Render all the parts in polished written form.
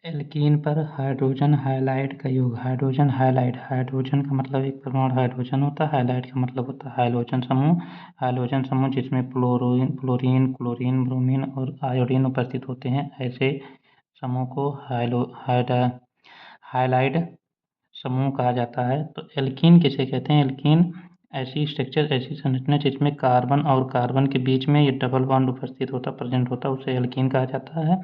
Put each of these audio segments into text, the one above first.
Alkene पर hydrogen halide का योग। हाइड्रोजन हाइलाइड, हाइड्रोजन का मतलब एक परमाणु हाइड्रोजन होता है, हाइलाइड का मतलब होता है हाइड्रोजन समूह। हाइड्रोजन समूह जिसमें क्लोरीन, ब्रोमीन और आयोडीन उपस्थित होते हैं, ऐसे समूह को हाइलाइड समूह कहा जाता है। तो एल्कीन किसे कहते हैं? एल्कीन ऐसी स्ट्रक्चर, ऐसी संरचना जिसमें कार्बन और कार्बन के बीच में ये डबल बॉन्ड उपस्थित होता, प्रेजेंट होता, उसे एल्कीन कहा जाता है।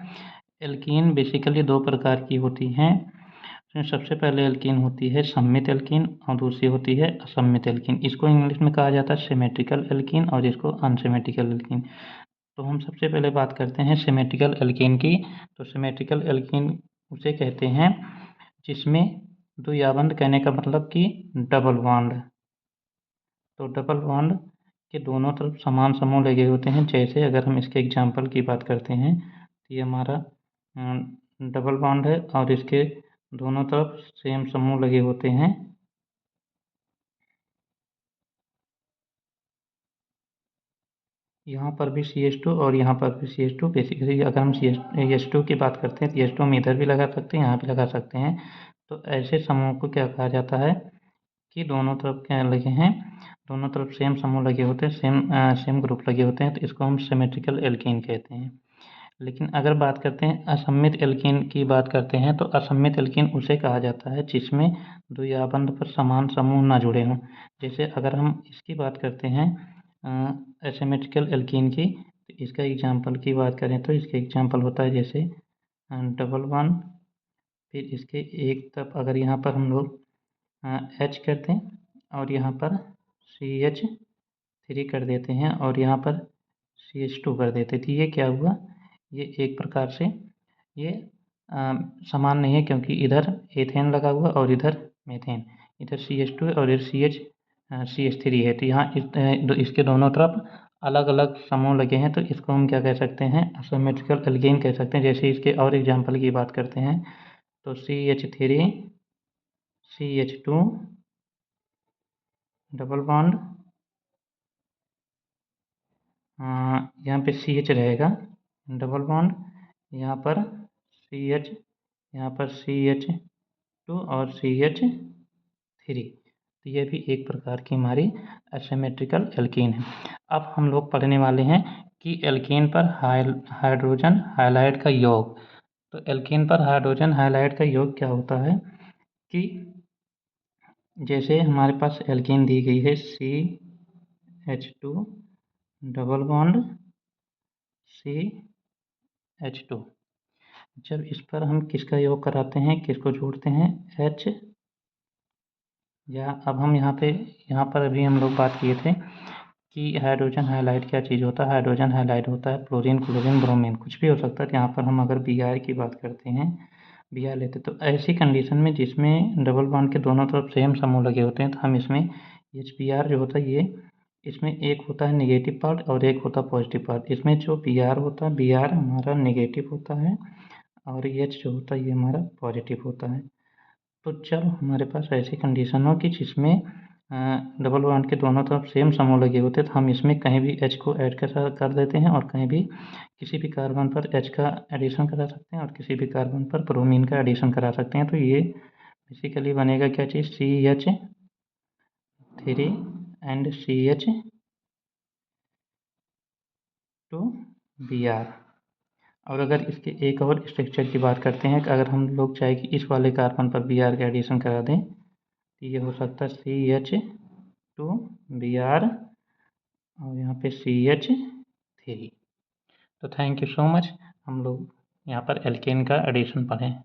एल्कीन बेसिकली दो प्रकार की होती हैं। इसमें सबसे पहले एल्कीन होती है सममित एल्कीन और दूसरी होती है असममित एल्कीन। इसको इंग्लिश में कहा जाता है सिमेट्रिकल एल्कीन और इसको अनसिमेट्रिकल एल्कीन। तो हम सबसे पहले बात करते हैं सिमेट्रिकल एल्कीन की। तो सिमेट्रिकल एल्कीन उसे कहते हैं जिसमें द्विआबंध कहने का मतलब कि डबल बॉन्ड। तो डबल बॉन्ड के दोनों तरफ समान समूह लगे होते हैं। जैसे अगर हम इसके एग्जाम्पल की बात करते हैं तो ये हमारा डबल बॉन्ड है और इसके दोनों तरफ सेम समूह लगे होते हैं। यहाँ पर भी CH2 और यहाँ पर भी CH2। बेसिकली अगर हम CH2 की बात करते हैं तो CH2 हम इधर भी लगा सकते हैं, यहाँ भी लगा सकते हैं। तो ऐसे समूह को क्या कहा जाता है कि दोनों तरफ क्या लगे हैं, दोनों तरफ सेम समूह लगे होते हैं, सेम ग्रुप लगे होते हैं, तो इसको हम सिमेट्रिकल एल्कीन कहते हैं। लेकिन अगर बात करते हैं असममित एल्कीन की बात करते हैं तो असममित एल्कीन उसे कहा जाता है जिसमें द्विआबंध पर समान समूह ना जुड़े हों। जैसे अगर हम इसकी बात करते हैं एसिमेट्रिकल एल्कीन की, तो इसका एग्जांपल की बात करें तो इसके एग्जांपल होता है जैसे डबल वन, फिर इसके एक तरफ अगर यहाँ पर हम लोग H करते हैं और यहाँ पर CH3 कर देते हैं और यहाँ पर CH2 कर देते, तो ये क्या हुआ, ये एक प्रकार से ये समान नहीं है क्योंकि इधर एथेन लगा हुआ और इधर मीथेन, इधर CH2 है और इधर CH3 है। तो यहाँ इसके दोनों तरफ अलग अलग समूह लगे हैं, तो इसको हम क्या कह सकते हैं, असमेट्रिकल एल्कीन कह सकते हैं। जैसे इसके और एग्जांपल की बात करते हैं तो CH3 CH2 डबल बॉन्ड, यहाँ पे CH रहेगा डबल बॉन्ड, यहाँ पर CH, यहाँ पर CH2 और CH3। तो ये भी एक प्रकार की हमारी एसिमेट्रिकल एल्कीन है। अब हम लोग पढ़ने वाले हैं कि एल्कीन पर हाइड्रोजन हाइलाइड का योग। तो एल्कीन पर हाइड्रोजन हाइलाइड का योग क्या होता है कि जैसे हमारे पास एल्कीन दी गई है CH2 डबल बॉन्ड CH2, जब इस पर हम किसका योग कराते हैं, किसको जोड़ते हैं, H, या अब हम यहाँ पर अभी हम लोग बात किए थे कि हाइड्रोजन हाइलाइड क्या चीज़ होता है। हाइड्रोजन हाइलाइड होता है फ्लोरीन, क्लोरीन, ब्रोमीन, कुछ भी हो सकता है। तो यहाँ पर हम अगर Br की बात करते हैं, Br लेते तो ऐसी कंडीशन में जिसमें डबल बॉन्ड के दोनों तरफ सेम समूह लगे होते हैं, तो हम इसमें HBr जो होता है, ये इसमें एक होता है नेगेटिव पार्ट और एक होता है पॉजिटिव पार्ट। इसमें जो Br होता है, Br हमारा नेगेटिव होता है और H जो होता है ये हमारा पॉजिटिव होता है। तो जब हमारे पास ऐसी कंडीशन हो कि जिसमें डबल बॉन्ड के दोनों तरफ सेम समूह लगे होते हैं, तो हम इसमें कहीं भी H को ऐड कर देते हैं और कहीं भी किसी भी कार्बन पर H का एडिशन करा सकते हैं और किसी भी कार्बन पर ब्रोमीन का एडिशन करा सकते हैं। तो ये बेसिकली बनेगा क्या चीज़, CH3 एंड CH2Br। और अगर इसके एक और स्ट्रक्चर की बात करते हैं कि अगर हम लोग चाहे कि इस वाले कार्बन पर Br का एडिशन करा दें, तो ये हो सकता है CH2Br और यहाँ पे CH3। तो थैंक यू सो मच। हम लोग यहाँ पर एल्केन का एडिशन पढ़ें।